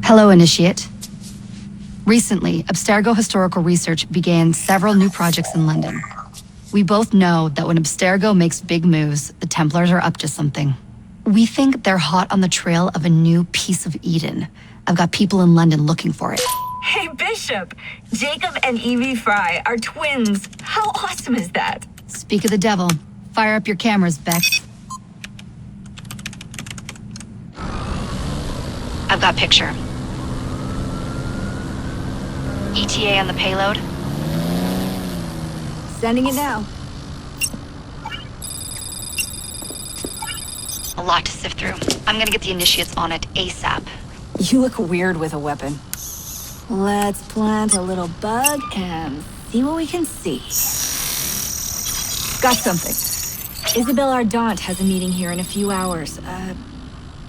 Hello, Initiate. Recently, Abstergo Historical Research began several new projects in London. We both know that when Abstergo makes big moves, the Templars are up to something. We think they're hot on the trail of a new piece of Eden. I've got people in London looking for it. Hey, Bishop! Jacob and Evie Fry are twins. How awesome is that? Speak of the devil. Fire up your cameras, Bex. I've got picture. ETA on the payload? Sending it now. A lot to sift through. I'm gonna get the Initiates on it ASAP. You look weird with a weapon. Let's plant a little bug and see what we can see. Got something. Isabel Ardant has a meeting here in a few hours.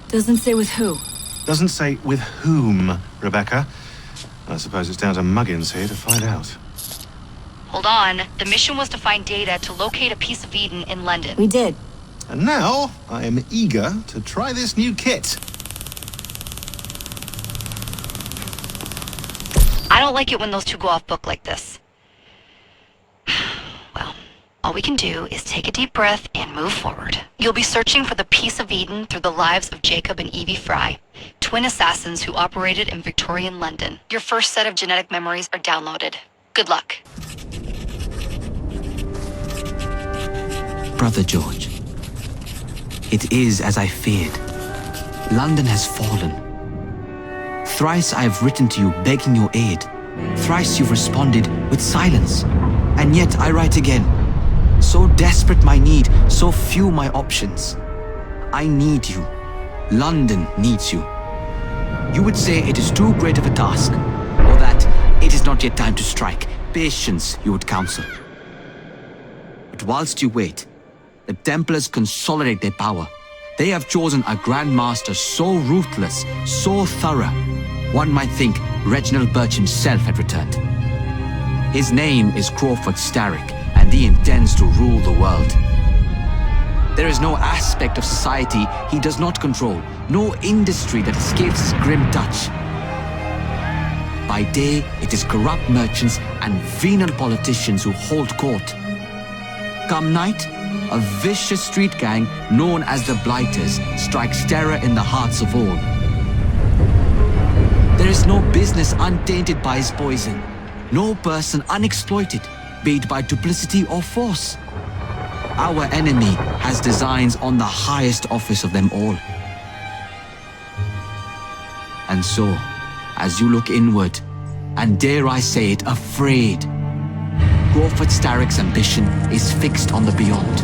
Doesn't say with who. Doesn't say with whom, Rebecca. I suppose it's down to Muggins here to find out. Hold on. The mission was to find data to locate a piece of Eden in London. We did. And now, I am eager to try this new kit. I don't like it when those two go off book like this. Well, all we can do is take a deep breath and move forward. You'll be searching for the piece of Eden through the lives of Jacob and Evie Fry, twin assassins who operated in Victorian London. Your first set of genetic memories are downloaded. Good luck. Brother George, it is as I feared. London has fallen. Thrice I have written to you begging your aid. Thrice you've responded with silence. And yet I write again. So desperate my need, so few my options. I need you. London needs you. You would say it is too great of a task, or that it is not yet time to strike. Patience, you would counsel. But whilst you wait, the Templars consolidate their power. They have chosen a Grand Master so ruthless, so thorough, one might think Reginald Birch himself had returned. His name is Crawford Starrick, and he intends to rule the world. There is no aspect of society he does not control, no industry that escapes his grim touch. By day, it is corrupt merchants and venal politicians who hold court. Come night, a vicious street gang known as the Blighters strikes terror in the hearts of all. There is no business untainted by his poison, no person unexploited, be it by duplicity or force. Our enemy has designs on the highest office of them all. And so, as you look inward, and dare I say it, afraid, Crawford Starrick's ambition is fixed on the beyond,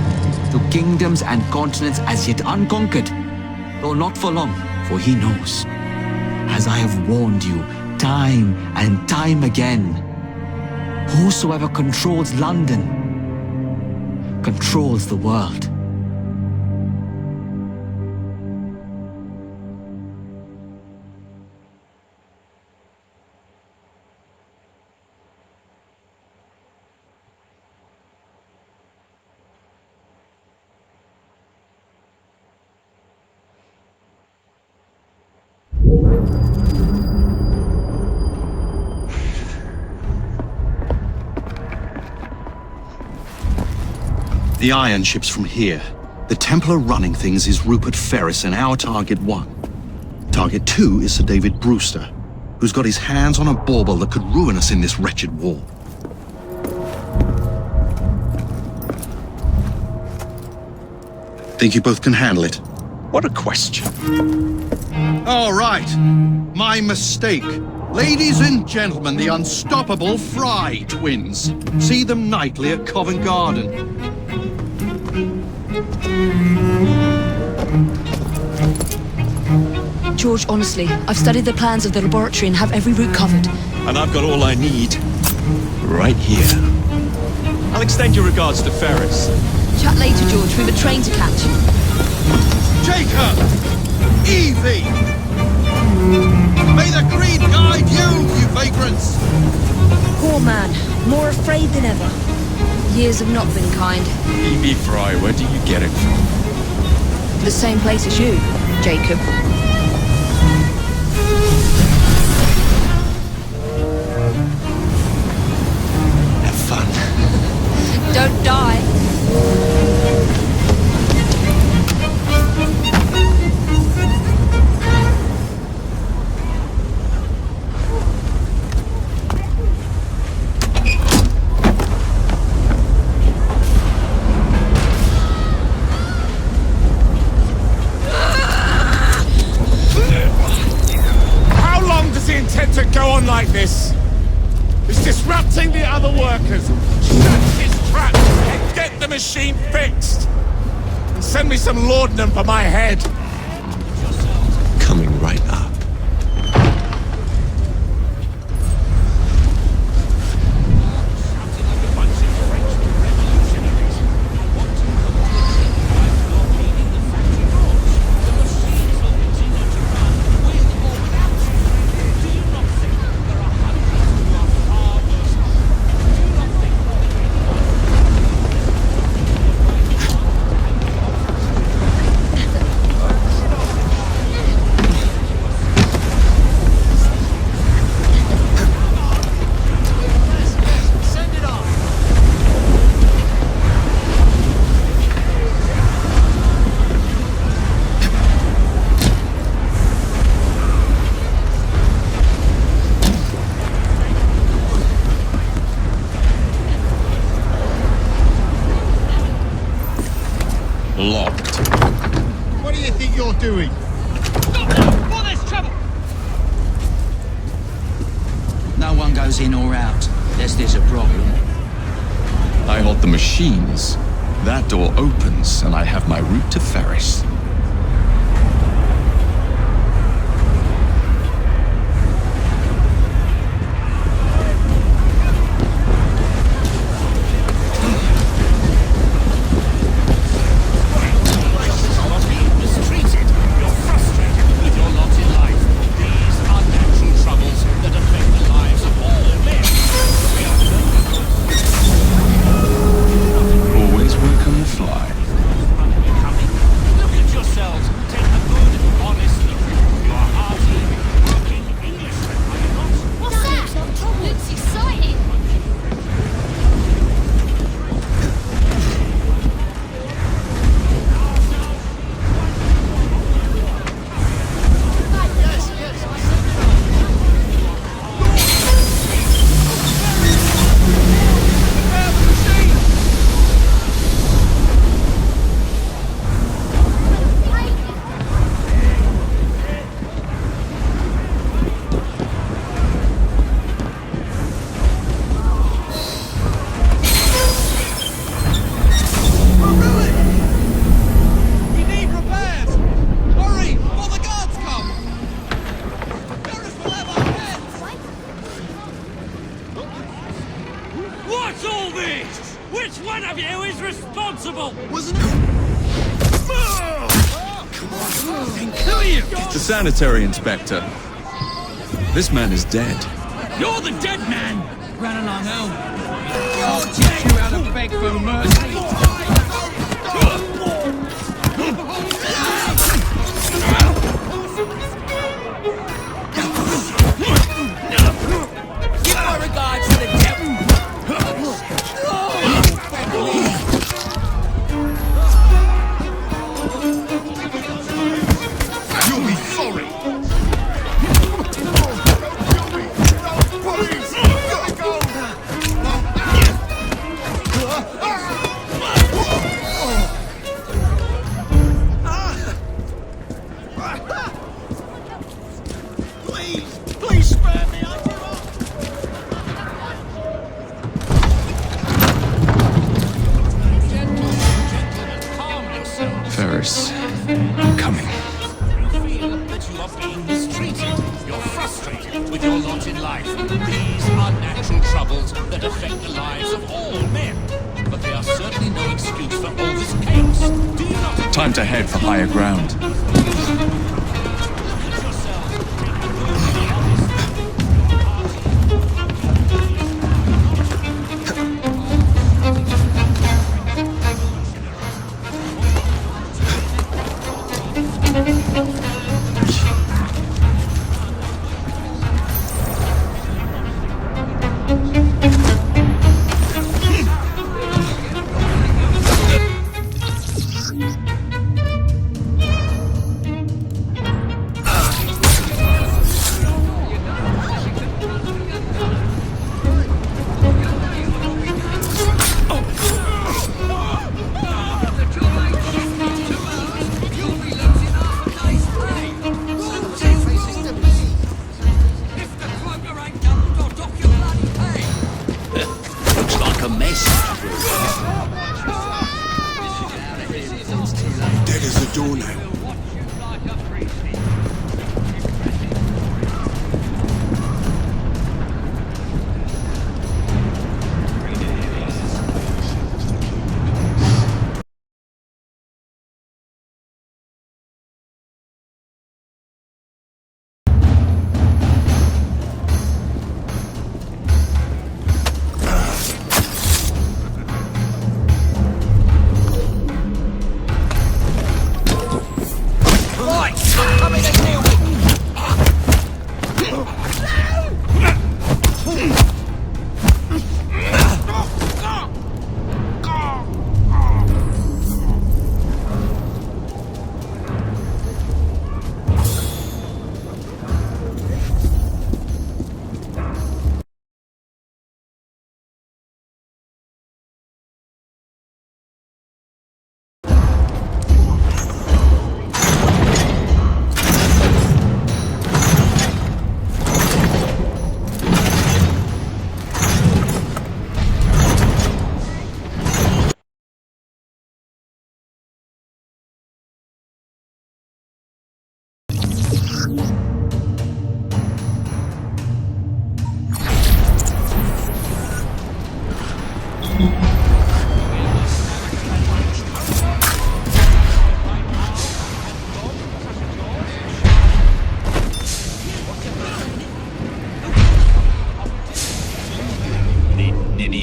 to kingdoms and continents as yet unconquered, though not for long, for he knows, as I have warned you time and time again, whosoever controls London controls the world. The iron ship's from here. The Templar running things is Rupert Ferris and our target 1. Target 2 is Sir David Brewster, who's got his hands on a bauble that could ruin us in this wretched war. Think you both can handle it? What a question. All right. My mistake. Ladies and gentlemen, the unstoppable Fry twins. See them nightly at Covent Garden. George, honestly, I've studied the plans of the laboratory and have every route covered. And I've got all I need right here. I'll extend your regards to Ferris. Chat later, George. We've a train to catch. Jacob! Evie! May the creed guide you, you vagrants! poor man, more afraid than ever. Years have not been kind. E.B. Fry, where do you get it from? The same place as you, Jacob. Have fun. Don't die. How long does he intend to go on like this? He's disrupting the other workers. Shut his trap and get the machine fixed. And send me some laudanum for my head. Coming right up. Locked. What do you think you're doing? No one goes in or out, unless there's a problem. I hold the machines. That door opens, and I have my route to Ferris. Always work on the fly. Look at yourselves. Take a good, honest look. You are hearty, working Englishmen, are you not? What's that? Looks exciting. We need repairs! Hurry, before the guards come! Ferris will have our heads! What's all this? Which one of you is responsible? Wasn't it? Come on, who are you? The sanitary inspector. This man is dead. You're the dead man! Run along home. I'll teach you how to beg for mercy. Give my regards to the devil. You'll be sorry! Please spare me! I give up! Gentlemen, calm yourselves. Ferris, I'm coming. You feel that you are being mistreated. You're frustrated with your lot in life. These are natural troubles that affect the lives of all men. But they are certainly no excuse for all this chaos. Do you not? Time to head for higher ground.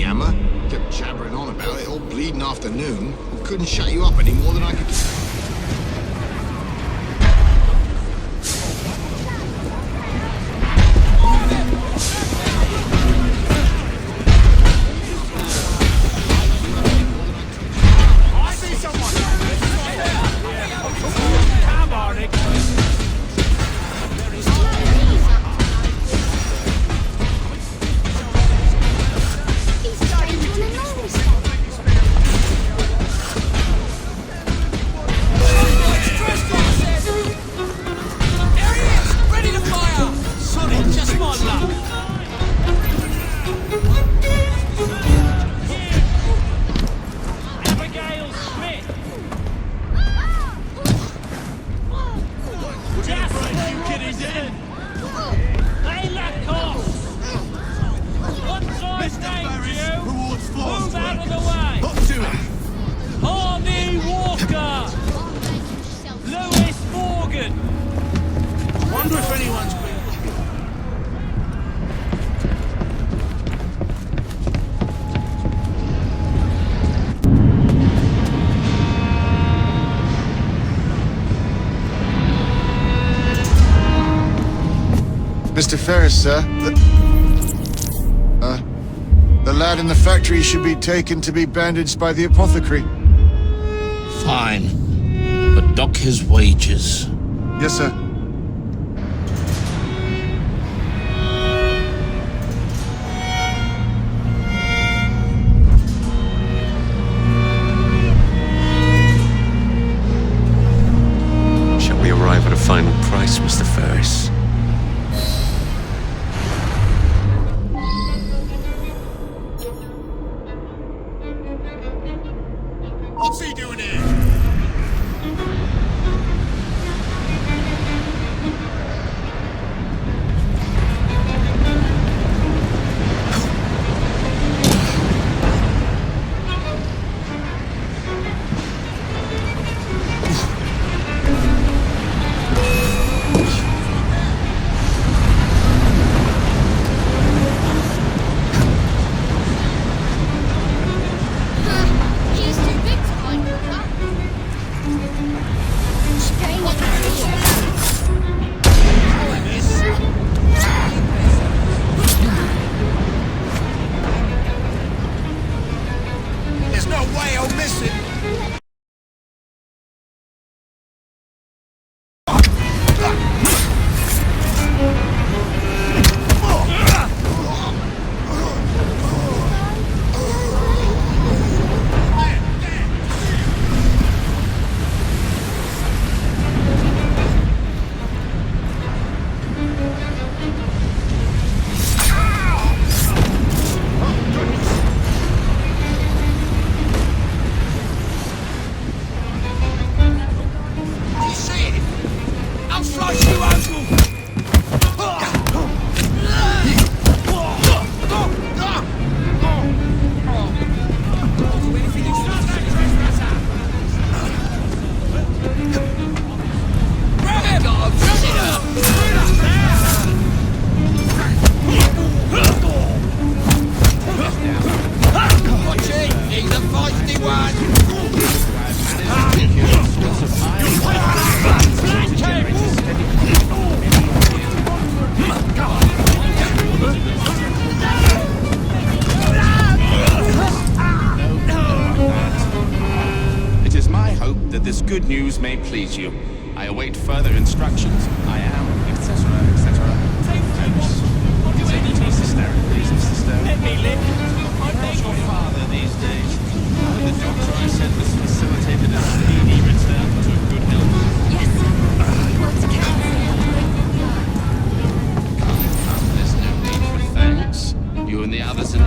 yammer. Kept jabbering on about it all bleeding afternoon. Couldn't shut you up any more than I could... Mr. Ferris, sir. The lad in the factory should be taken to be bandaged by the apothecary. Fine. But dock his wages. Yes, sir. Shall we arrive at a final price, Mr. Ferris? What's he doing here? He's too big to hide with that. Staying at There's no way I'll miss it. It is my hope that this good news may please you. I await further instructions. I am, etc., etc. Mr. Stone, please, Mr. Stone. Let me live. How's your father these days? The doctor I sent has facilitated a speedy return to good health. Yes. What's There's no need for thanks. You and the others in the...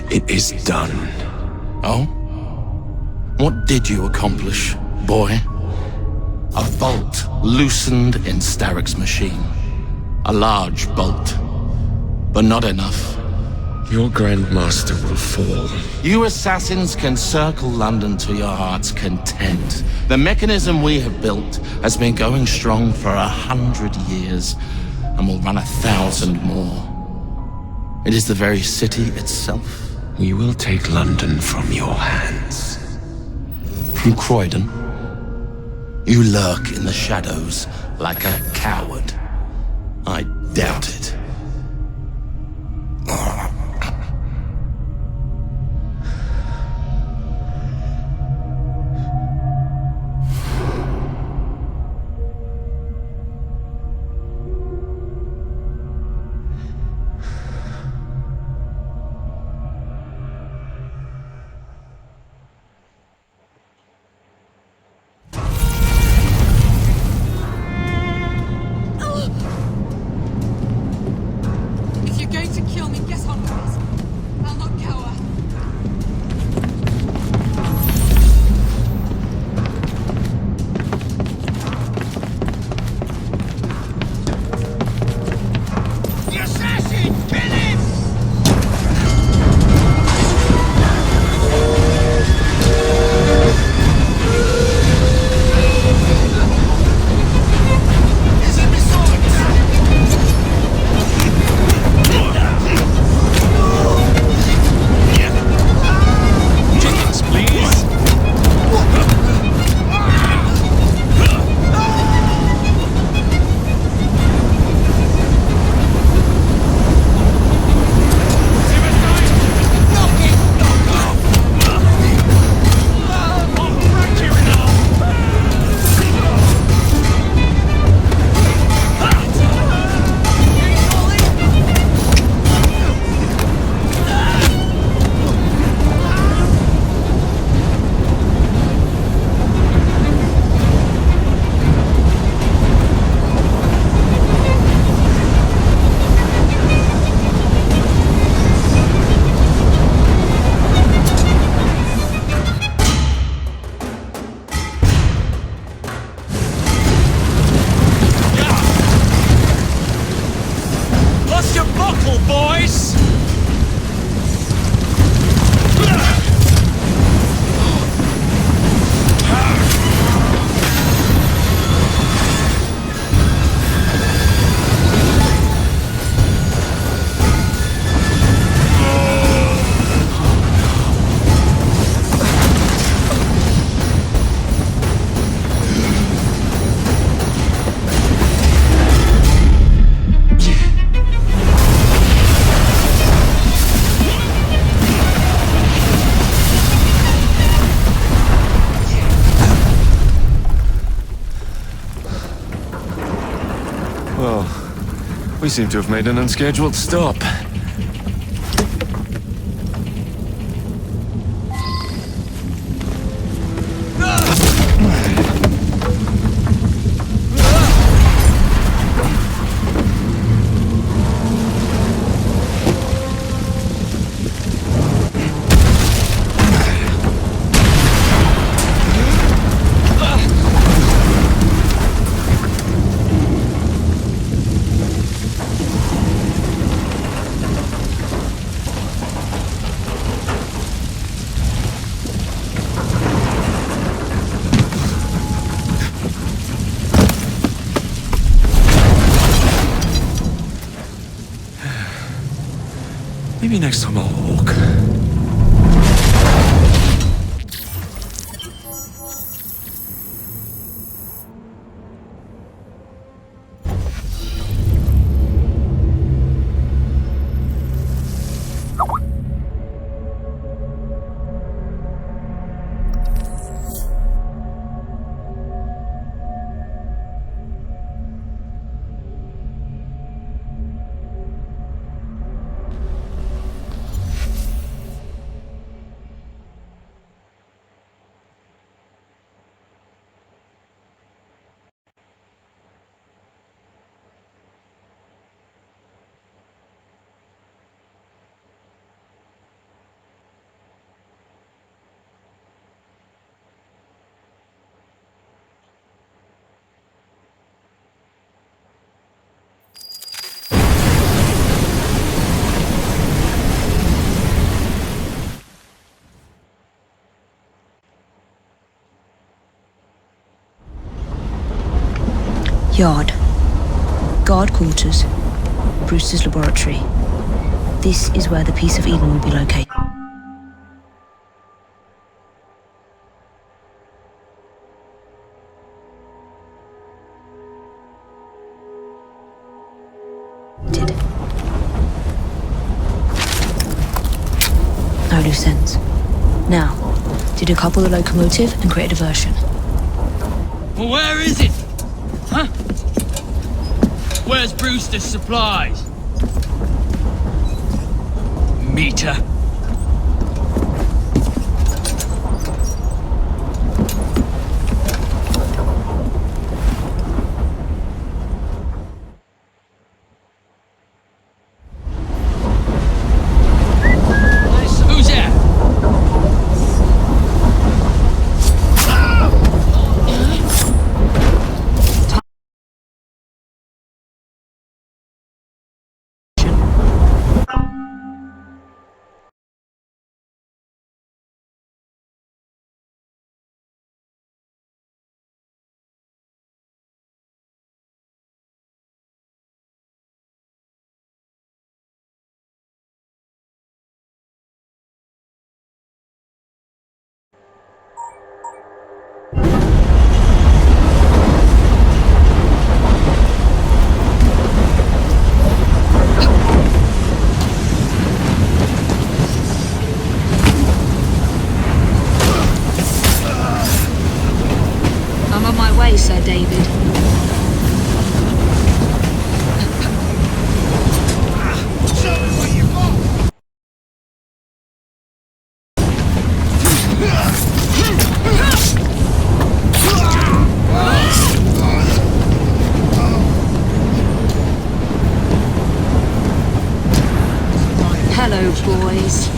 It is done. Oh? What did you accomplish, boy? A bolt loosened in Starrick's machine. A large bolt, but not enough. Your Grandmaster will fall. You assassins can circle London to your heart's content. The mechanism we have built has been going strong for 100 years, and will run 1,000 more. It is the very city itself. We will take London from your hands. From Croydon? You lurk in the shadows like a coward. I doubt it. If you're going to kill me, get on with it. I'll not cower. The assassin! Kill him! Is it besides? Chickens, please. Lost your buckle, boys! Well, we seem to have made an unscheduled stop. Maybe next time I'll walk. Yard. Guard quarters. Brewster's laboratory. This is where the piece of Eden will be located. No loose ends. Now, to decouple the locomotive and create a diversion. Well, where is it? Huh? Where's Brewster's supplies? Meter. Who's there? I'm on my way, Sir David. Hello, boys.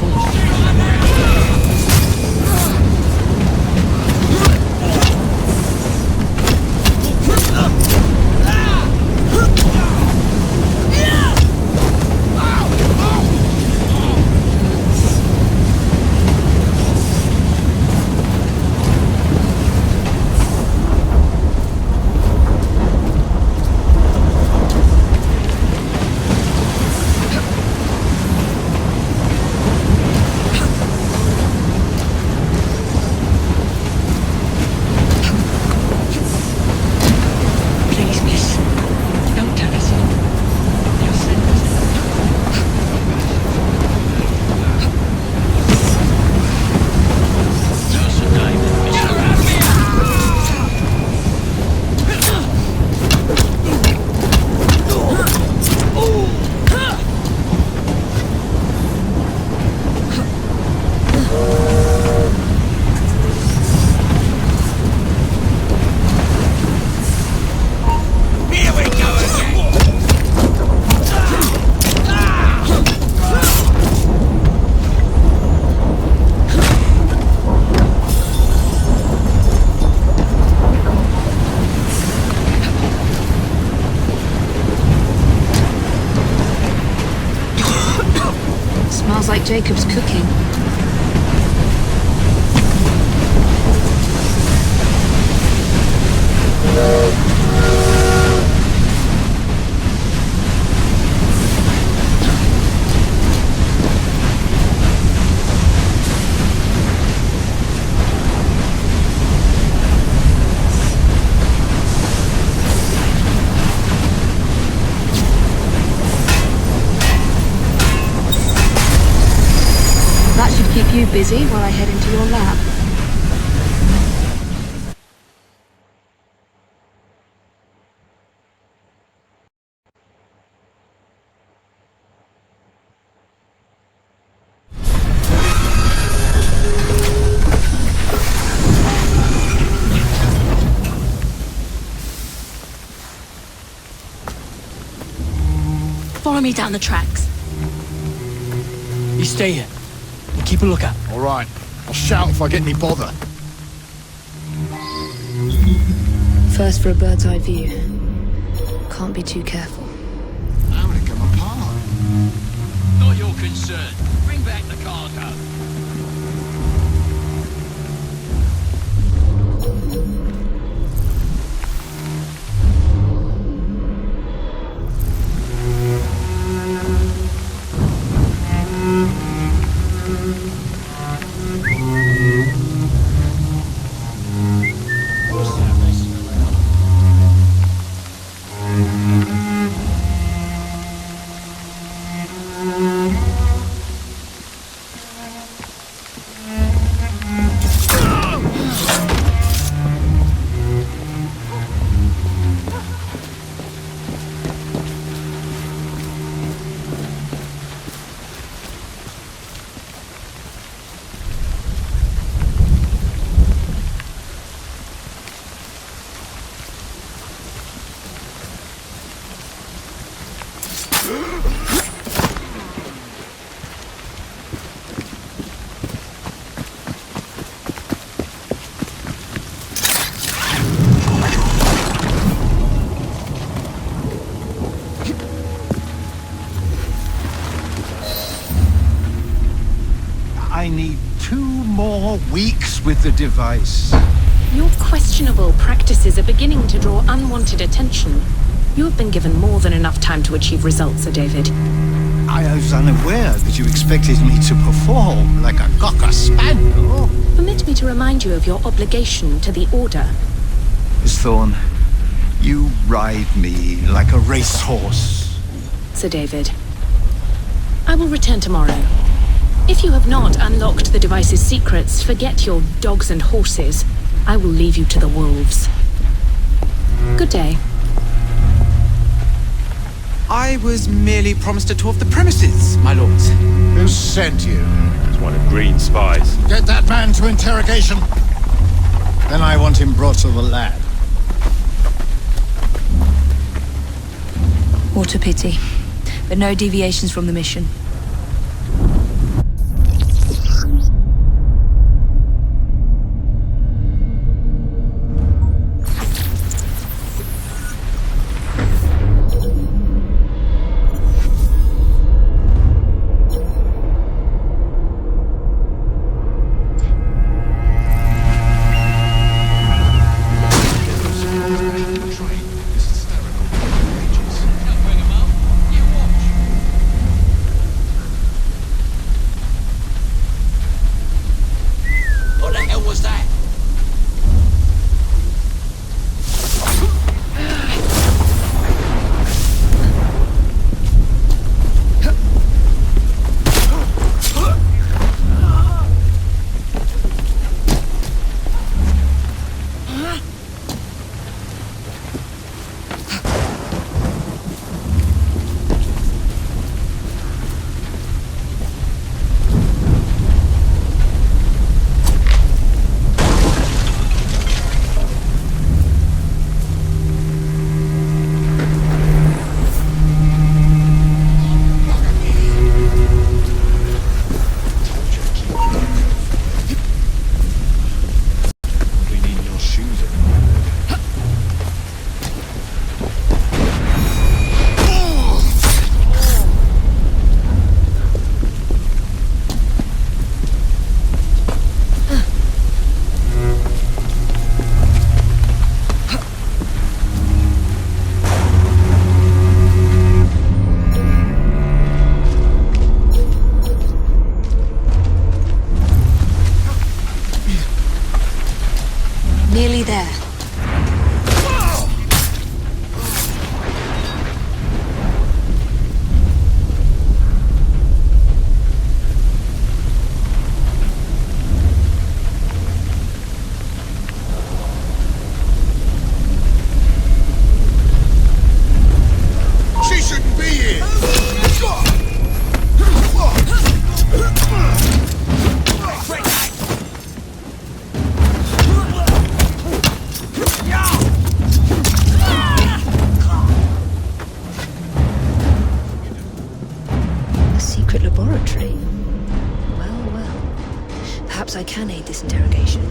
Please, miss. Don't tell us. They'll send us. No, Sir David. Get her out of here! Here we go again! Smells like Jacob's cooking. That should keep you busy while I head into your lab. Follow me down the tracks. You stay here. And keep a lookout. All right. I'll shout if I get any bother. First for a bird's eye view. Can't be too careful. How would it come apart? Not your concern. Bring back the cargo. weeks with the device. Your questionable practices are beginning to draw unwanted attention. You have been given more than enough time to achieve results, Sir David. I was unaware that you expected me to perform like a cocker spaniel. Permit me to remind you of your obligation to the Order. Miss Thorne, you ride me like a racehorse. Sir David, I will return tomorrow. If you have not unlocked the device's secrets, forget your dogs and horses. I will leave you to the wolves. Good day. I was merely promised a tour of the premises, my lords. Who sent you? It's one of Green's spies. Get that man to interrogation. Then I want him brought to the lab. What a pity. But no deviations from the mission. What the hell was that? Nearly there. She shouldn't be here! A secret laboratory. Well, well. Perhaps I can aid this interrogation.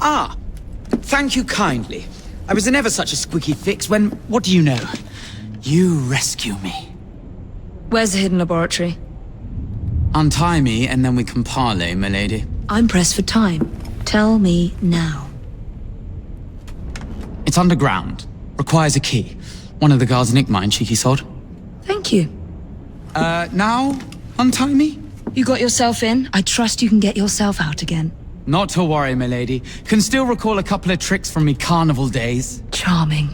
Ah, thank you kindly. I was in ever such a squeaky fix when, what do you know? You rescue me. Where's the hidden laboratory? Untie me and then we can parley, my lady. I'm pressed for time. Tell me now. It's underground. Requires a key. One of the guards nicked mine, cheeky sod. Thank you. Now, untie me? You got yourself in. I trust you can get yourself out again. Not to worry, milady. Can still recall a couple of tricks from me carnival days. Charming.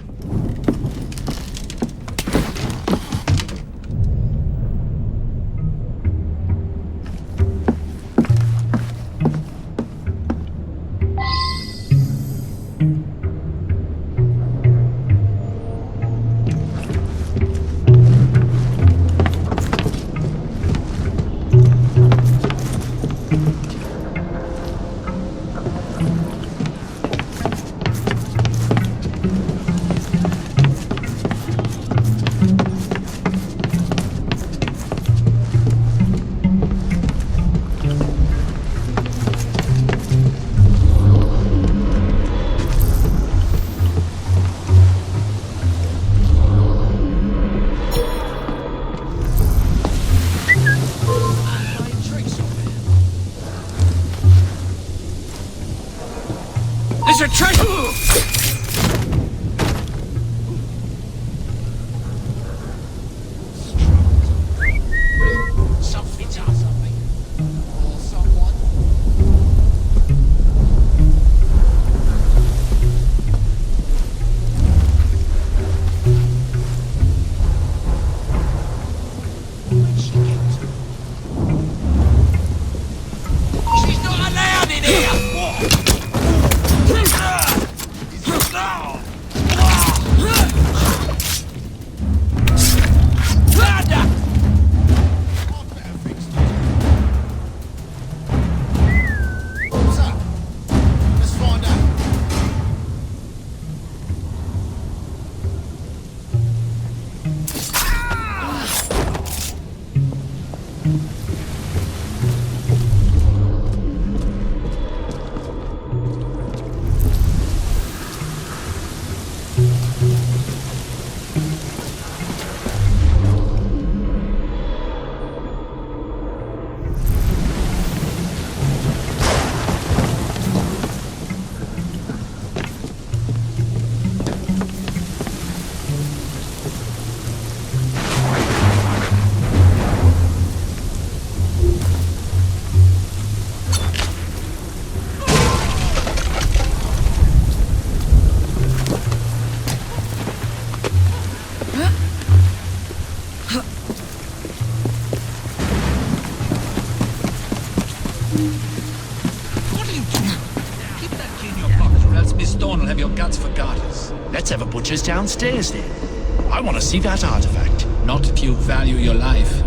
There's a treasure! Something's up, something. Or someone. Where'd she get to? She's not allowed in here! Let's have a butcher's downstairs then. I want to see that artifact. Not if you value your life.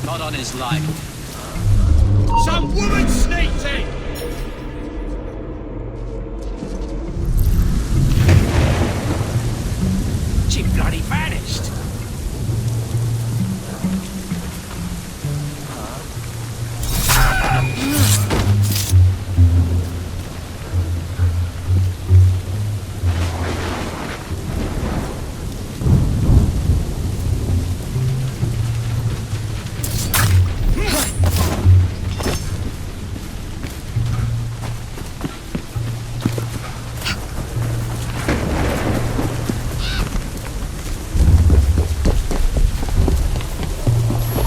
Not on his life. Some woman sneaked in! She bloody vanished.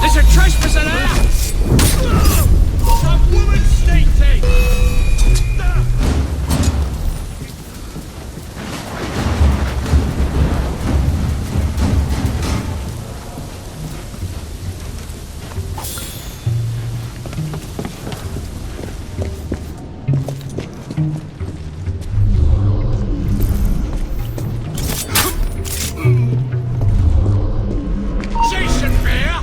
There's a trespasser there! Some woman sneaked in! Jason Bear!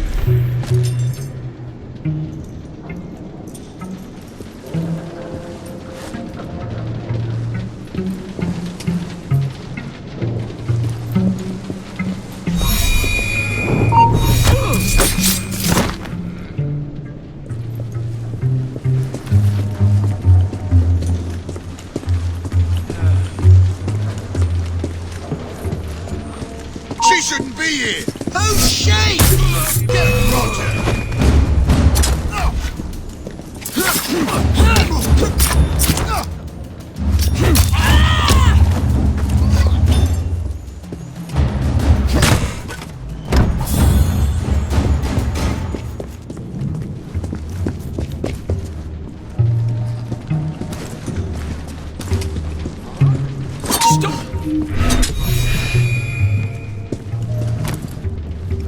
She shouldn't be here! Who's she? Get Roger!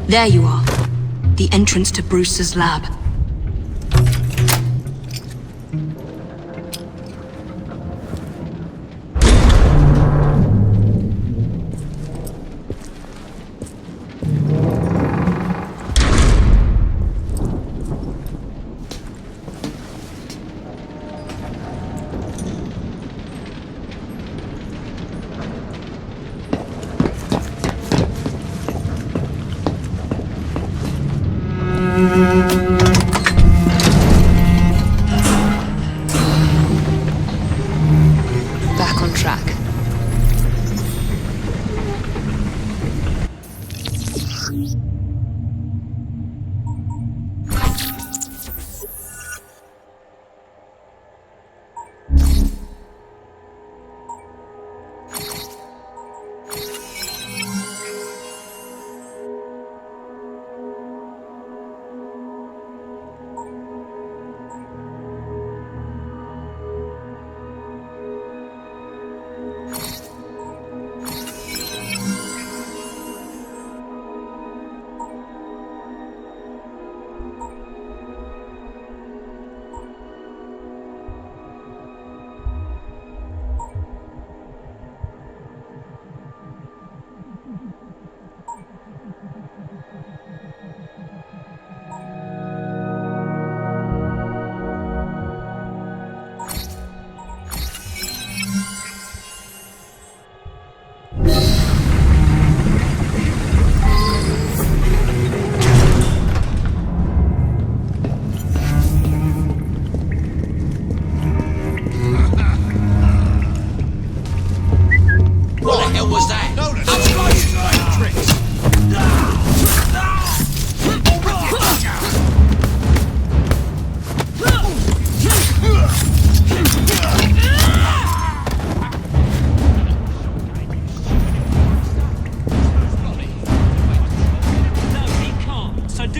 There you are. The entrance to Brewster's lab. Back on track.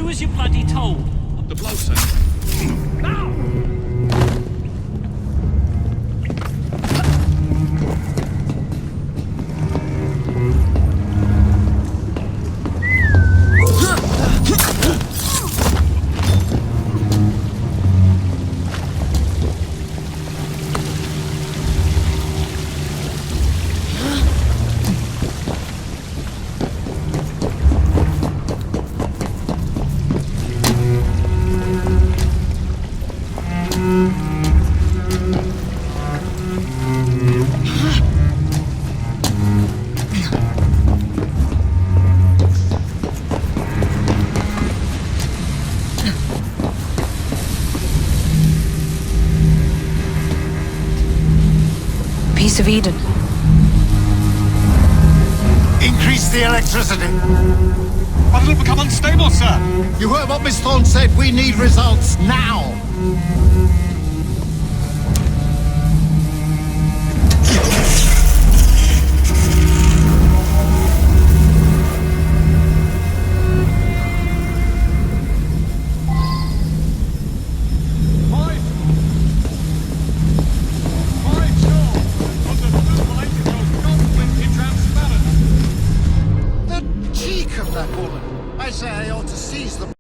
as you're bloody told. The bloke, sir. Now! piece of Eden. Increase the electricity. But it'll become unstable, sir. You heard what Miss Thorne said. We need results now. I say I ought to seize them.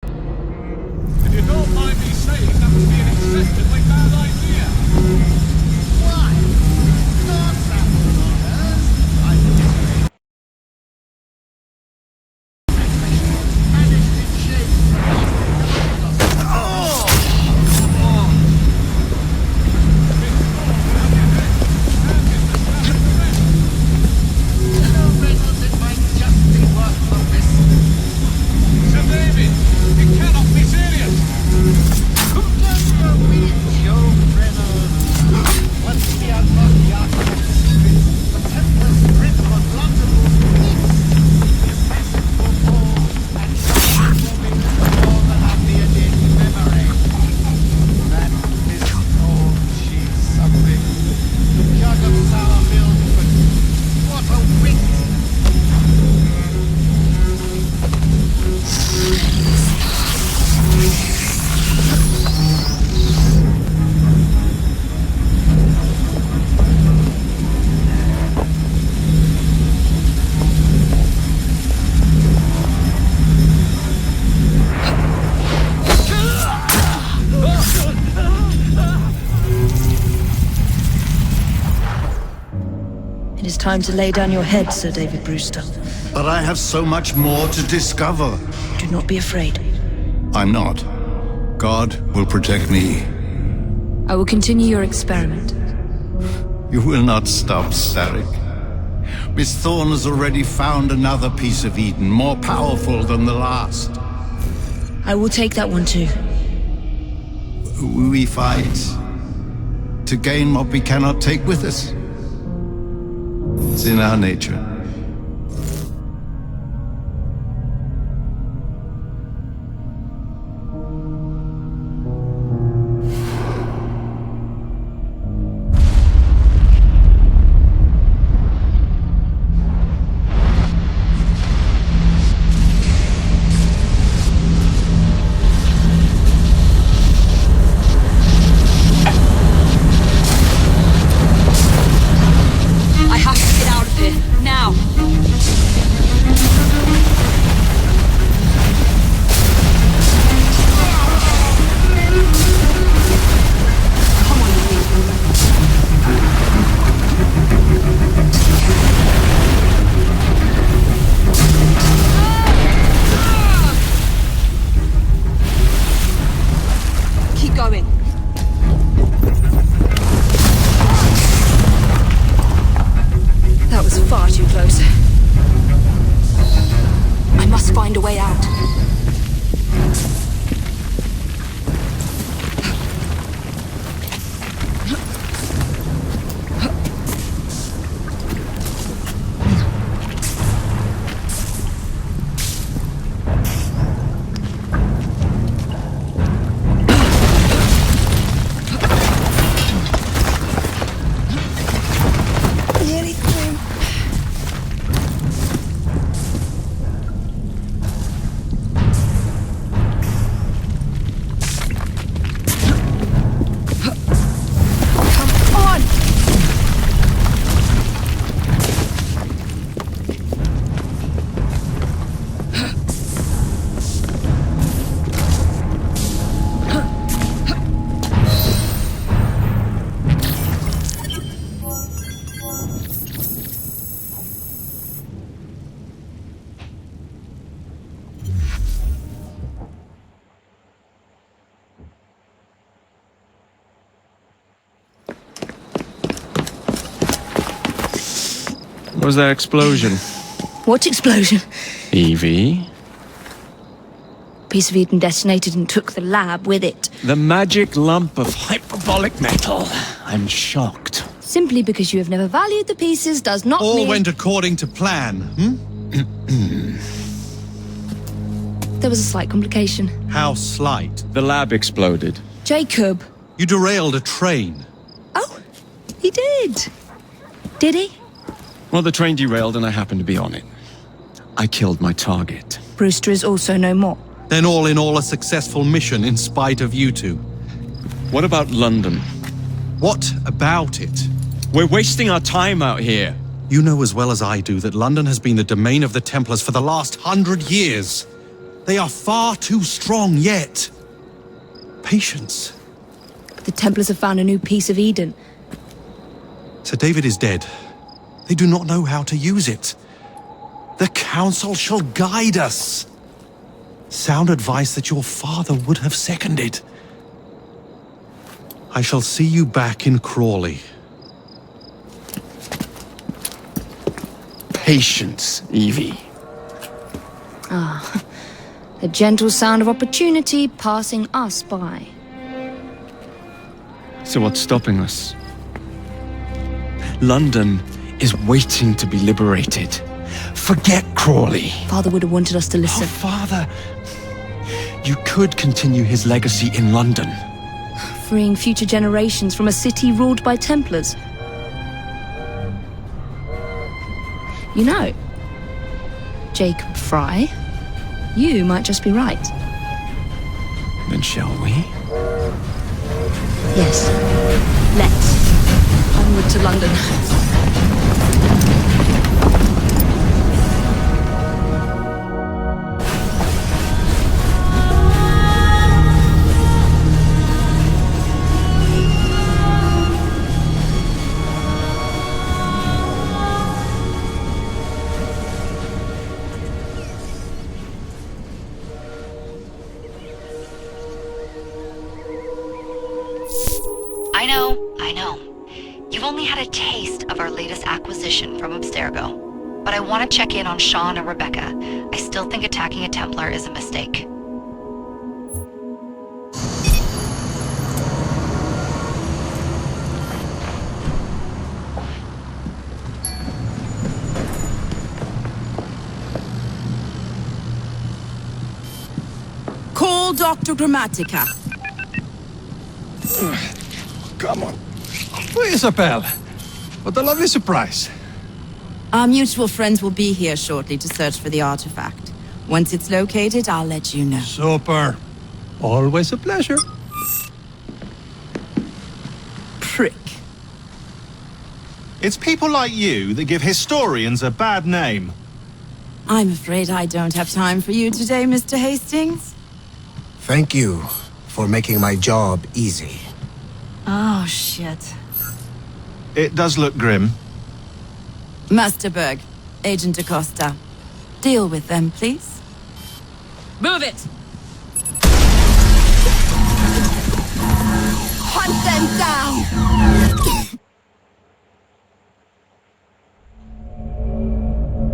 If you don't mind me saying, that would be an excessively bad idea. Why? Not that orders. I managed in shape. It is time to lay down your head, Sir David Brewster. But I have so much more to discover. Do not be afraid. I'm not. God will protect me. I will continue your experiment. You will not stop, Sarek. Miss Thorne has already found another piece of Eden, more powerful than the last. I will take that one too. We fight to gain what we cannot take with us. It's in our nature. I have to get out of here, now! Keep going. That was far too close. I must find a way out. Nearly through. Come on! What was that explosion? What explosion? Evie? Piece of Eden detonated and took the lab with it. The magic lump of hyperbolic metal. I'm shocked. Simply because you have never valued the pieces does not All mean... went according to plan, There was a slight complication. How slight? The lab exploded. Jacob. You derailed a train. Oh, he did. Did he? Well, the train derailed and I happened to be on it. I killed my target. Brewster is also no more. Then all in all a successful mission in spite of you two. What about London? What about it? We're wasting our time out here. You know as well as I do that London has been the domain of the Templars for the last 100 years. They are far too strong yet. Patience. But the Templars have found a new piece of Eden. Sir David is dead. They do not know how to use it. The Council shall guide us. Sound advice that your father would have seconded. I shall see you back in Crawley. Patience, Evie. Ah, the gentle sound of opportunity passing us by. So what's stopping us? London is waiting to be liberated. Forget Crawley. Father would have wanted us to listen. Oh, Father. You could continue his legacy in London. Freeing future generations from a city ruled by Templars. You know, Jacob Fry, you might just be right. Then shall we? Yes. Let's. Onward to London. I know. You've only had a taste of our latest acquisition from Abstergo. But I want to check in on Sean and Rebecca. I still think attacking a Templar is a mistake. Call Dr. Grammatica. Come on. Isabel, what a lovely surprise. Our mutual friends will be here shortly to search for the artifact. Once it's located, I'll let you know. Super. Always a pleasure. Prick. It's people like you that give historians a bad name. I'm afraid I don't have time for you today, Mr. Hastings. Thank you for making my job easy. Oh, shit. It does look grim. Master Berg, Agent Acosta. Deal with them, please. Move it! Hunt them down!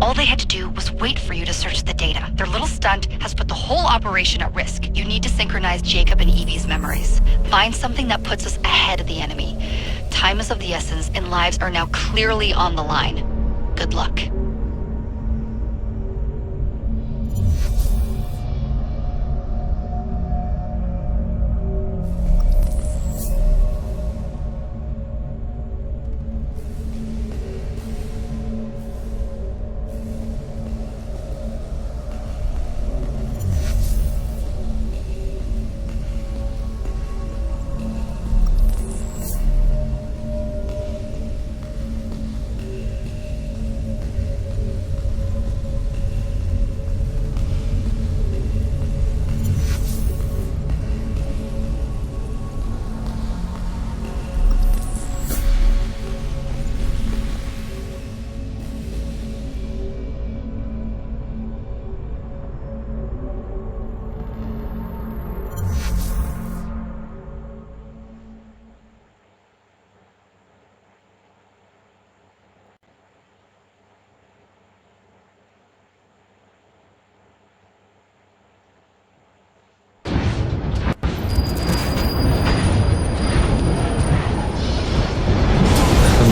All they had to do was wait for you to search the data. Their little stunt has put the whole operation at risk. You need to synchronize Jacob and Evie's memories. Find something that puts us ahead of the enemy. Time is of the essence, and lives are now clearly on the line. Good luck.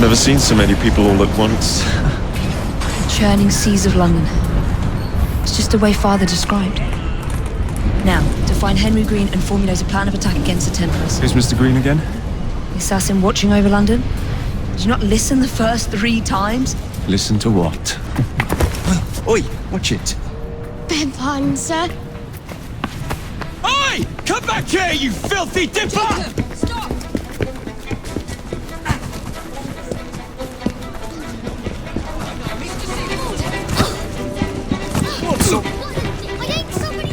never seen so many people all at once. Churning seas of London. It's just the way Father described. Now, to find Henry Green and formulate a plan of attack against the Templars. Who's Mr. Green again? The assassin watching over London? Did you not listen the first 3 times? Listen to what? Oi, watch it. Beg pardon, sir. Oi! Come back here, you filthy dipper! Stop! What's up? I think somebody...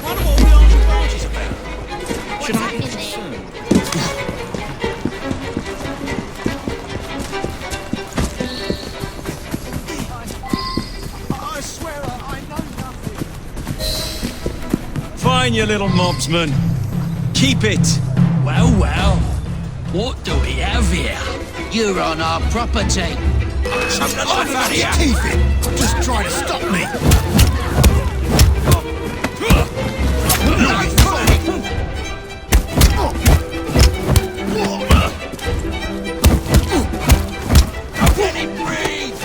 What are all the arms and barges about? Should I be concerned? I swear I know nothing. Fine, you little mobsman. Keep it. Well, well. What do we have here? You're on our property. Shut the life out of here! Keep it! Just try to stop me! Let him breathe!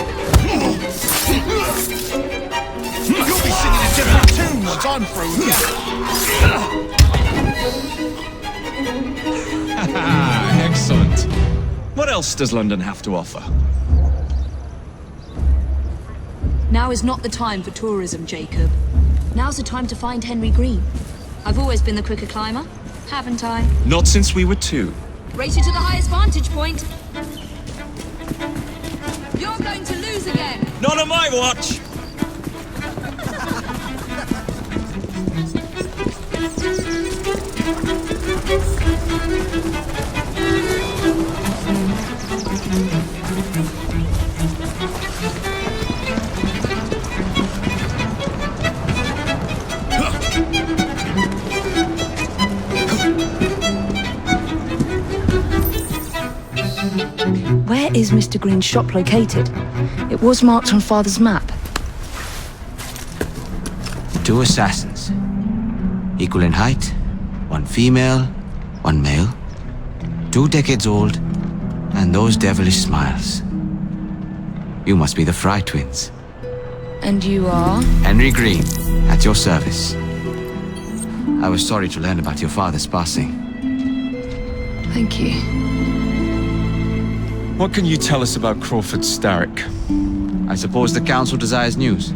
You'll be singing a different tune once I'm through with you. Excellent. What else does London have to offer? Now is not the time for tourism, Jacob. Now's the time to find Henry Green. I've always been the quicker climber, haven't I? Not since we were 2. Race you to the highest vantage point. You're going to lose again. Not on my watch! Where is Mr. Green's shop located? It was marked on Father's map. 2 assassins. Equal in height. 1 female, 1 male. 2 decades old. And those devilish smiles. You must be the Fry twins. And you are? Henry Green, at your service. I was sorry to learn about your father's passing. Thank you. What can you tell us about Crawford Starrick? I suppose the council desires news.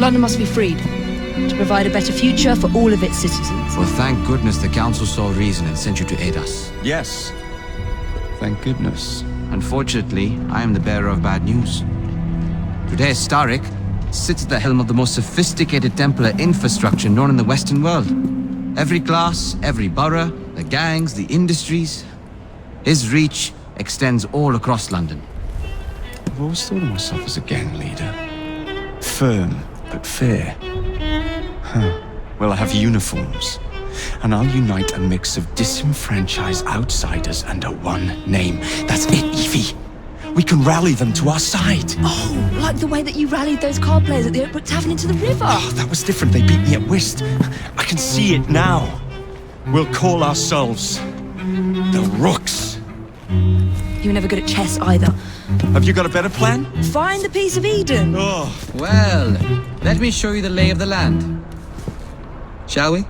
London must be freed to provide a better future for all of its citizens. Well, thank goodness the council saw reason and sent you to aid us. Yes. Thank goodness. Unfortunately, I am the bearer of bad news. Today, Starrick sits at the helm of the most sophisticated Templar infrastructure known in the Western world. Every class, every borough, the gangs, the industries. His reach extends all across London. I've always thought of myself as a gang leader. Firm, but fair. Huh. Well, I have uniforms. And I'll unite a mix of disenfranchised outsiders under one name. That's it, Evie. We can rally them to our side. Oh, like the way that you rallied those card players at the Oakbrook Tavern into the river. Oh, that was different. They beat me at whist. I can see it now. We'll call ourselves the Rooks. You were never good at chess either. Have you got a better plan? Find the piece of Eden. Oh. Well, let me show you the lay of the land. Shall we?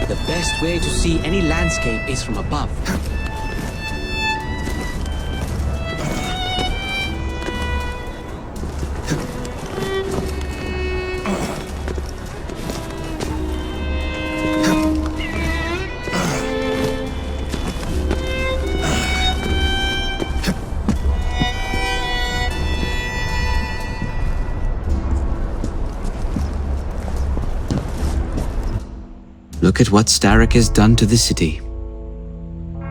The best way to see any landscape is from above. Look at what Starrick has done to the city.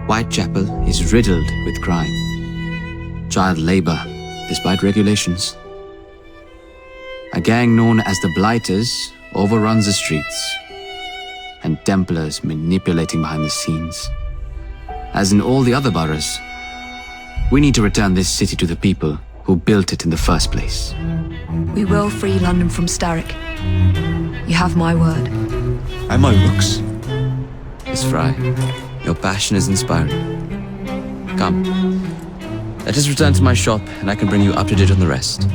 Whitechapel is riddled with crime. Child labor, despite regulations. A gang known as the Blighters overruns the streets. And Templars manipulating behind the scenes. as in all the other boroughs. We need to return this city to the people who built it in the first place. We will free London from Starrick. You have my word. And my looks. Miss Fry, your passion is inspiring. Come, let us return to my shop and I can bring you up to date on the rest.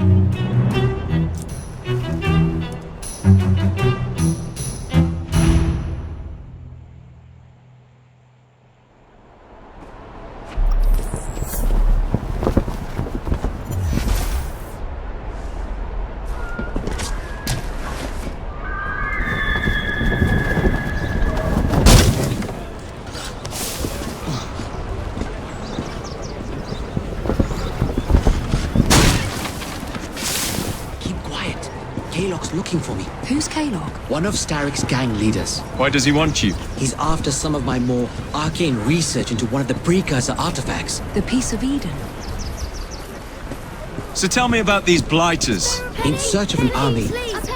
Looking for me. Who's Kalog? One of Starrick's gang leaders. Why does he want you? He's after some of my more arcane research into one of the precursor artifacts. The Piece of Eden. So tell me about these blighters. In search of an army,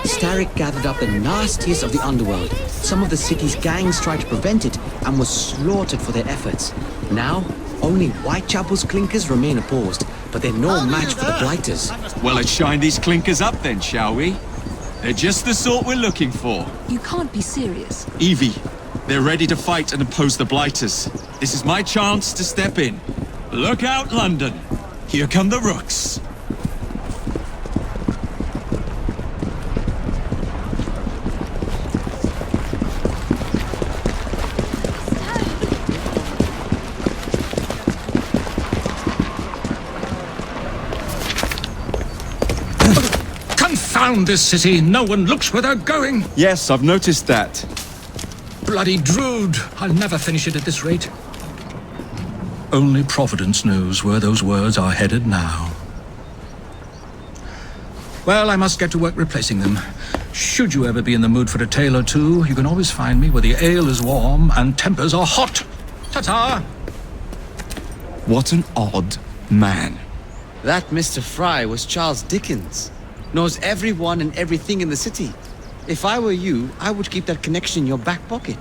Starrick gathered up the nastiest of the underworld. Some of the city's gangs tried to prevent it and were slaughtered for their efforts. Now, only Whitechapel's clinkers remain opposed, but they're no match for the blighters. Well, let's shine these clinkers up then, shall we? They're just the sort we're looking for. You can't be serious. Evie, they're ready to fight and oppose the blighters. This is my chance to step in. Look out, London. Here come the rooks. Confound this city! No one looks where they're going! Yes, I've noticed that. Bloody Drood! I'll never finish it at this rate. Only Providence knows where those words are headed now. Well, I must get to work replacing them. Should you ever be in the mood for a tale or two, you can always find me where the ale is warm and tempers are hot. Ta-ta! What an odd man. That Mr. Fry was Charles Dickens. Knows everyone and everything in the city. If I were you, I would keep that connection in your back pocket.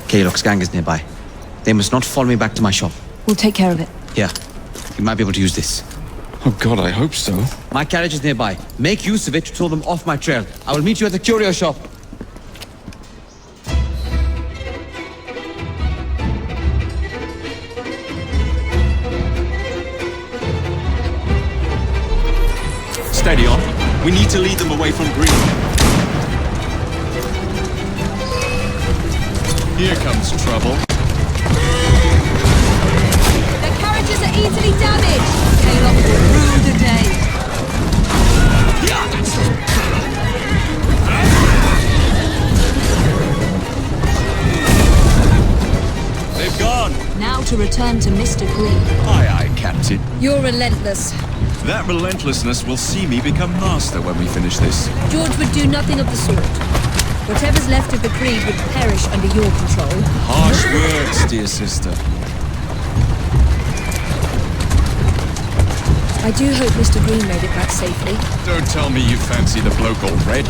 Kalog's gang is nearby. They must not follow me back to my shop. We'll take care of it. Here, you might be able to use this. Oh God, I hope so. My carriage is nearby. Make use of it to throw them off my trail. I will meet you at the curio shop. Steady on. We need to lead them away from Green. Here comes trouble. Their carriages are easily damaged. Kalog will rue the day. They've gone. Now to return to Mr. Green. Aye, aye, Captain. You're relentless. That relentlessness will see me become master when we finish this. George would do nothing of the sort. Whatever's left of the Creed would perish under your control. Harsh words, dear sister. I do hope Mr. Green made it back safely. Don't tell me you fancy the bloke already.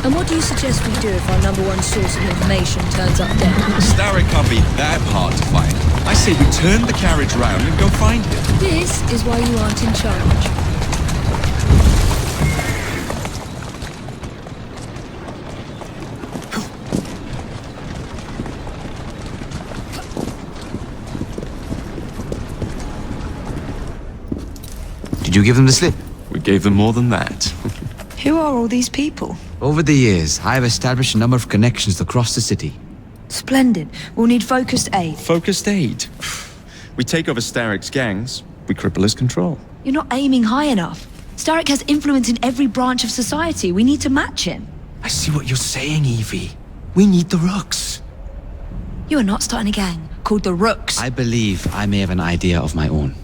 And what do you suggest we do if our number one source of information turns up dead? Starrick can't be that hard to find. I say we turn the carriage round and go find him. This is why you aren't in charge. Did you give them the slip? We gave them more than that. Who are all these people? Over the years, I have established a number of connections across the city. Splendid. We'll need focused aid. Focused aid? We take over Starrick's gangs, we cripple his control. You're not aiming high enough. Starrick has influence in every branch of society. We need to match him. I see what you're saying, Evie. We need the rooks. You are not starting a gang called the Rooks. I believe I may have an idea of my own.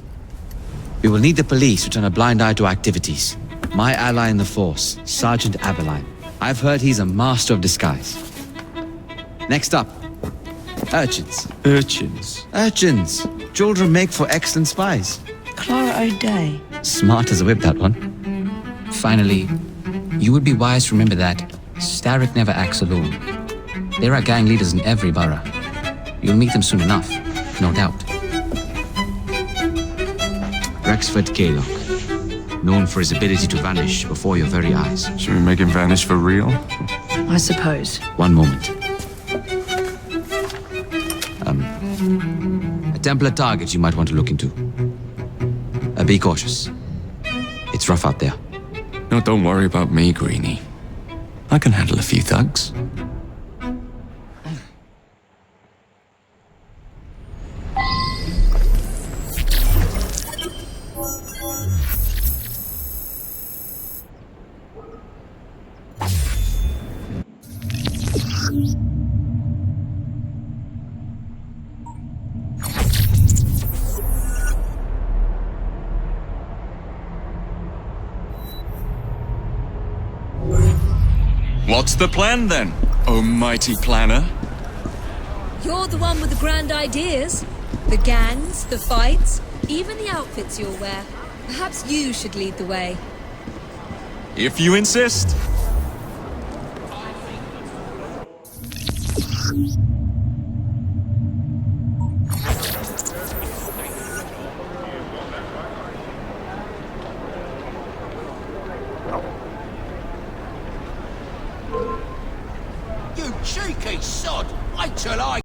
We will need the police to turn a blind eye to activities. My ally in the force, Sergeant Aberline. I've heard he's a master of disguise. Next up, urchins. Urchins? Urchins. Children make for excellent spies. Clara O'Day. Smart as a whip, that one. Finally, You would be wise to remember that Starrick never acts alone. There are gang leaders in every borough. You'll meet them soon enough, no doubt. Rexford Kaylock, known for his ability to vanish before your very eyes. Should we make him vanish for real? I suppose. One moment. A Templar target you might want to look into. Be cautious. It's rough out there. No, don't worry about me, Greenie. I can handle a few thugs. What's the plan then, oh mighty planner? You're the one with the grand ideas. The gangs, the fights, even the outfits you'll wear. Perhaps you should lead the way. If you insist. You cheeky sod! Wait till I